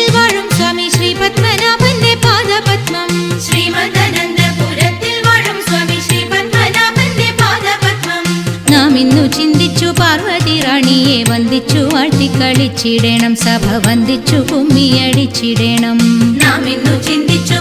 ശ്രീമദനന്തപുരത്തിൽ വാഴും സ്വാമി ശ്രീ പത്മനാഭന്റെ പാദപത്മം. ശ്രീമദനന്തപുരത്തിൽ വാഴും സ്വാമി ശ്രീ പത്മനാഭന്റെ പാദപത്മം. നാം ഇന്നു ചിന്തിച്ചു പാർവതി റാണിയെ വന്ദിച്ചു വാഴ്ത്തിക്കളിച്ചിടണം, സഭ വന്ദിച്ചു കുമ്മിയടിച്ചിടണം. നാം ഇന്നു ചിന്തിച്ചു